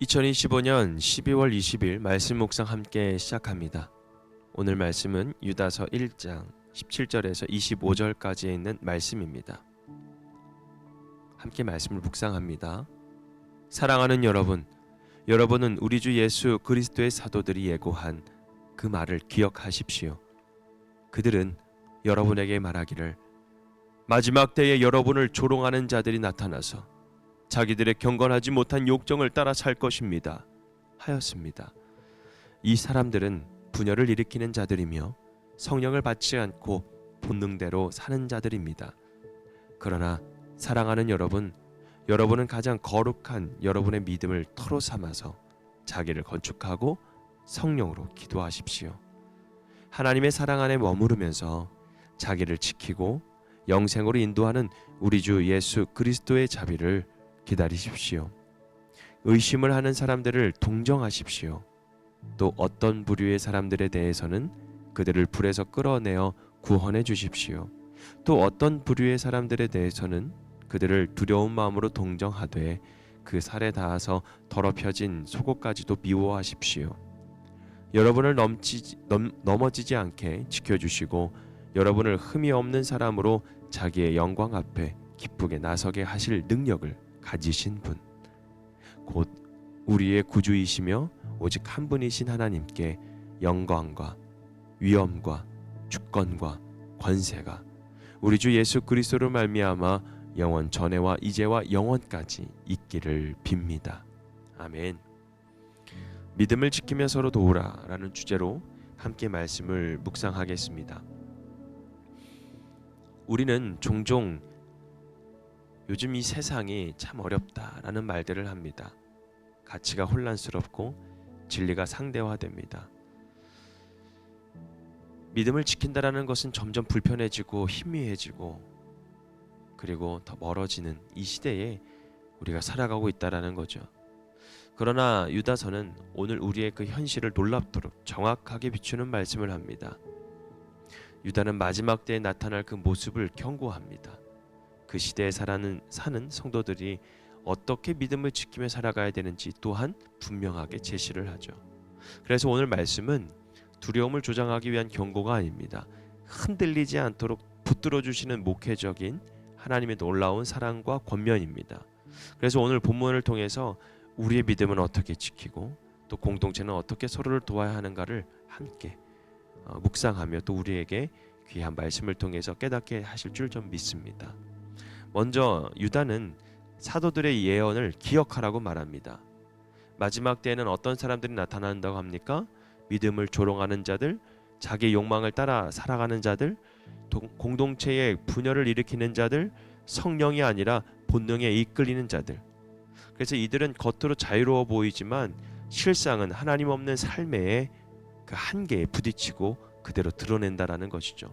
2025년 12월 20일 말씀 묵상 함께 시작합니다. 오늘 말씀은 유다서 1장 17절에서 25절까지에 있는 말씀입니다. 함께 말씀을 묵상합니다. 사랑하는 여러분, 여러분은 우리 주 예수 그리스도의 사도들이 예고한 그 말을 기억하십시오. 그들은 여러분에게 말하기를 마지막 때에 여러분을 조롱하는 자들이 나타나서 자기들의 경건하지 못한 욕정을 따라 살 것입니다 하였습니다. 이 사람들은 분열을 일으키는 자들이며 성령을 받지 않고 본능대로 사는 자들입니다. 그러나 사랑하는 여러분, 여러분은 가장 거룩한 여러분의 믿음을 터로 삼아서 자기를 건축하고 성령으로 기도하십시오. 하나님의 사랑 안에 머무르면서 자기를 지키고 영생으로 인도하는 우리 주 예수 그리스도의 자비를 기다리십시오. 의심을 하는 사람들을 동정하십시오. 또 어떤 부류의 사람들에 대해서는 그들을 불에서 끌어내어 구원해 주십시오. 또 어떤 부류의 사람들에 대해서는 그들을 두려운 마음으로 동정하되 그 살에 닿아서 더럽혀진 속옷까지도 미워하십시오. 여러분을 넘어지지 않게 지켜주시고 여러분을 흠이 없는 사람으로 자기의 영광 앞에 기쁘게 나서게 하실 능력을 가지신 분, 곧 우리의 구주이시며 오직 한 분이신 하나님께 영광과 위엄과 주권과 권세가 우리 주 예수 그리스도로 말미암아 영원 전에와 이제와 영원까지 있기를 빕니다. 아멘. 믿음을 지키며 서로 도우라라는 주제로 함께 말씀을 묵상하겠습니다. 우리는 종종 요즘 이 세상이 참 어렵다라는 말들을 합니다. 가치가 혼란스럽고 진리가 상대화됩니다. 믿음을 지킨다라는 것은 점점 불편해지고 희미해지고 그리고 더 멀어지는 이 시대에 우리가 살아가고 있다라는 거죠. 그러나 유다서는 오늘 우리의 그 현실을 놀랍도록 정확하게 비추는 말씀을 합니다. 유다는 마지막 때에 나타날 그 모습을 경고합니다. 그 시대에 사는 성도들이 어떻게 믿음을 지키며 살아가야 되는지 또한 분명하게 제시를 하죠. 그래서 오늘 말씀은 두려움을 조장하기 위한 경고가 아닙니다. 흔들리지 않도록 붙들어 주시는 목회적인 하나님의 놀라운 사랑과 권면입니다. 그래서 오늘 본문을 통해서 우리의 믿음은 어떻게 지키고 또 공동체는 어떻게 서로를 도와야 하는가를 함께 묵상하며 또 우리에게 귀한 말씀을 통해서 깨닫게 하실 줄 좀 믿습니다. 먼저 유다는 사도들의 예언을 기억하라고 말합니다. 마지막 때에는 어떤 사람들이 나타난다고 합니까? 믿음을 조롱하는 자들, 자기 욕망을 따라 살아가는 자들, 공동체의 분열을 일으키는 자들, 성령이 아니라 본능에 이끌리는 자들. 그래서 이들은 겉으로 자유로워 보이지만 실상은 하나님 없는 삶의 그 한계에 부딪히고 그대로 드러낸다라는 것이죠.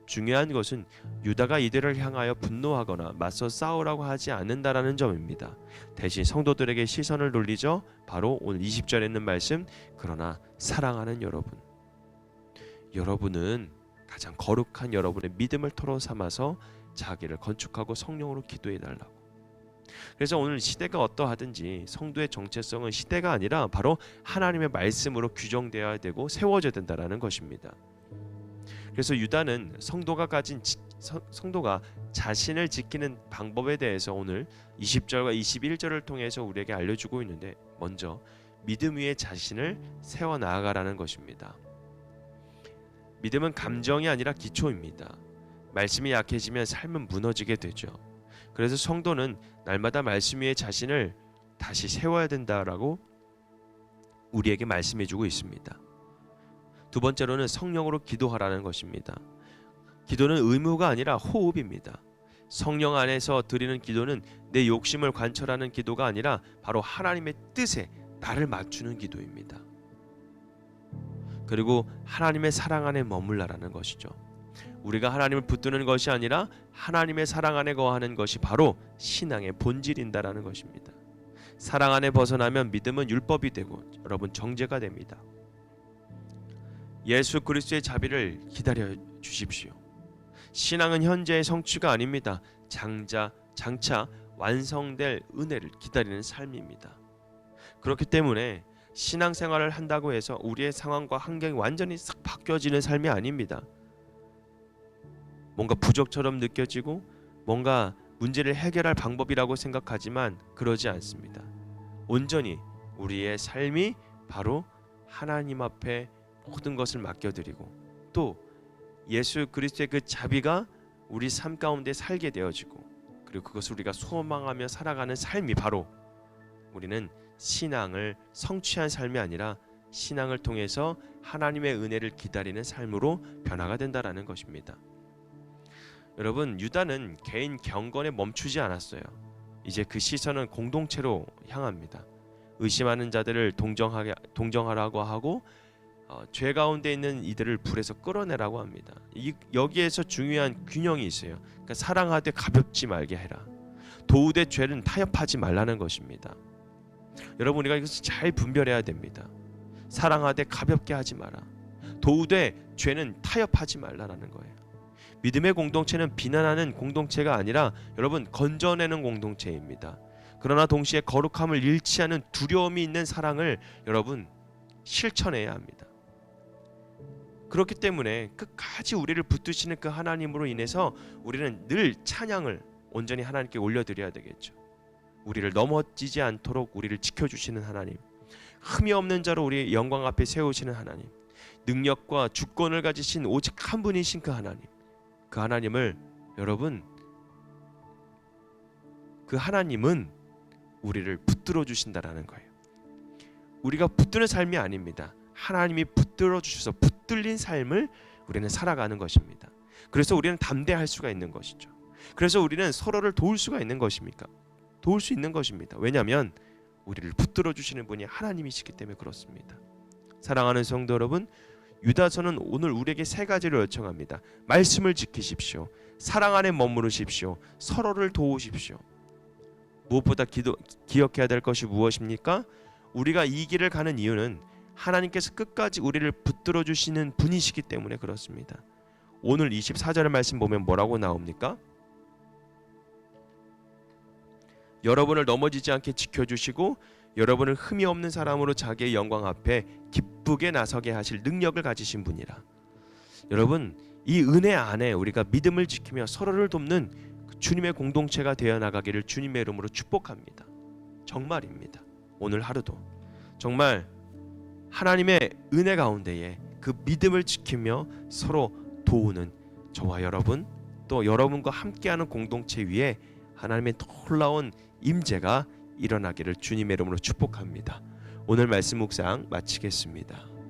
중요한 것은 유다가 이들을 향하여 분노하거나 맞서 싸우라고 하지 않는다라는 점입니다. 대신 성도들에게 시선을 돌리죠. 바로 오늘 20절에 있는 말씀, 그러나 사랑하는 여러분은 가장 거룩한 여러분의 믿음을 토로 삼아서 자기를 건축하고 성령으로 기도해 달라고. 그래서 오늘 시대가 어떠하든지 성도의 정체성은 시대가 아니라 바로 하나님의 말씀으로 규정되어야 되고 세워져야 된다라는 것입니다. 그래서 유다는 성도가 자신을 지키는 방법에 대해서 오늘 20절과 21절을 통해서 우리에게 알려주고 있는데, 먼저 믿음 위에 자신을 세워 나아가라는 것입니다. 믿음은 감정이 아니라 기초입니다. 말씀이 약해지면 삶은 무너지게 되죠. 그래서 성도는 날마다 말씀 위에 자신을 다시 세워야 된다라고 우리에게 말씀해주고 있습니다. 두 번째로는 성령으로 기도하라는 것입니다. 기도는 의무가 아니라 호흡입니다. 성령 안에서 드리는 기도는 내 욕심을 관철하는 기도가 아니라 바로 하나님의 뜻에 나를 맞추는 기도입니다. 그리고 하나님의 사랑 안에 머물라라는 것이죠. 우리가 하나님을 붙드는 것이 아니라 하나님의 사랑 안에 거하는 것이 바로 신앙의 본질인다라는 것입니다. 사랑 안에 벗어나면 믿음은 율법이 되고 여러분 정죄가 됩니다. 예수 그리스도의 자비를 기다려 주십시오. 신앙은 현재의 성취가 아닙니다. 장차 완성될 은혜를 기다리는 삶입니다. 그렇기 때문에 신앙생활을 한다고 해서 우리의 상황과 환경이 완전히 싹 바뀌어지는 삶이 아닙니다. 뭔가 부족처럼 느껴지고 뭔가 문제를 해결할 방법이라고 생각하지만 그러지 않습니다. 온전히 우리의 삶이 바로 하나님 앞에 모든 것을 맡겨드리고 또 예수 그리스도의 그 자비가 우리 삶 가운데 살게 되어지고 그리고 그것을 우리가 소망하며 살아가는 삶이 바로 우리는 신앙을 성취한 삶이 아니라 신앙을 통해서 하나님의 은혜를 기다리는 삶으로 변화가 된다라는 것입니다. 여러분, 유다는 개인 경건에 멈추지 않았어요. 이제 그 시선은 공동체로 향합니다. 의심하는 자들을 동정하라고 하고 죄 가운데 있는 이들을 불에서 끌어내라고 합니다. 여기에서 중요한 균형이 있어요. 그러니까 사랑하되 가볍지 말게 해라. 도우되 죄는 타협하지 말라는 것입니다. 여러분, 우리가 이것을 잘 분별해야 됩니다. 사랑하되 가볍게 하지 마라. 도우되 죄는 타협하지 말라라는 거예요. 믿음의 공동체는 비난하는 공동체가 아니라 여러분 건져내는 공동체입니다. 그러나 동시에 거룩함을 잃지 않은 두려움이 있는 사랑을 여러분 실천해야 합니다. 그렇기 때문에 끝까지 우리를 붙드시는 그 하나님으로 인해서 우리는 늘 찬양을 온전히 하나님께 올려드려야 되겠죠. 우리를 넘어지지 않도록 우리를 지켜주시는 하나님, 흠이 없는 자로 우리의 영광 앞에 세우시는 하나님, 능력과 주권을 가지신 오직 한 분이신 그 하나님, 그 하나님을 여러분, 그 하나님은 우리를 붙들어 주신다라는 거예요. 우리가 붙드는 삶이 아닙니다. 하나님이 붙들어 주셔서 붙들린 삶을 우리는 살아가는 것입니다. 그래서 우리는 담대할 수가 있는 것이죠. 그래서 우리는 서로를 도울 수가 있는 것입니까? 도울 수 있는 것입니다. 왜냐하면 우리를 붙들어 주시는 분이 하나님이시기 때문에 그렇습니다. 사랑하는 성도 여러분, 유다서는 오늘 우리에게 세 가지를 요청합니다. 말씀을 지키십시오. 사랑 안에 머무르십시오. 서로를 도우십시오. 무엇보다 기억해야 될 것이 무엇입니까? 우리가 이 길을 가는 이유는 하나님께서 끝까지 우리를 붙들어 주시는 분이시기 때문에 그렇습니다. 오늘 24절의 말씀 보면 뭐라고 나옵니까? 여러분을 넘어지지 않게 지켜주시고 여러분을 흠이 없는 사람으로 자기의 영광 앞에 기쁘게 나서게 하실 능력을 가지신 분이라. 여러분, 이 은혜 안에 우리가 믿음을 지키며 서로를 돕는 주님의 공동체가 되어 나가기를 주님의 이름으로 축복합니다. 정말입니다. 오늘 하루도 정말 하나님의 은혜 가운데에 그 믿음을 지키며 서로 도우는 저와 여러분, 또 여러분과 함께하는 공동체 위에 하나님의 놀라운 임재가 일어나기를 주님의 이름으로 축복합니다. 오늘 말씀 묵상 마치겠습니다.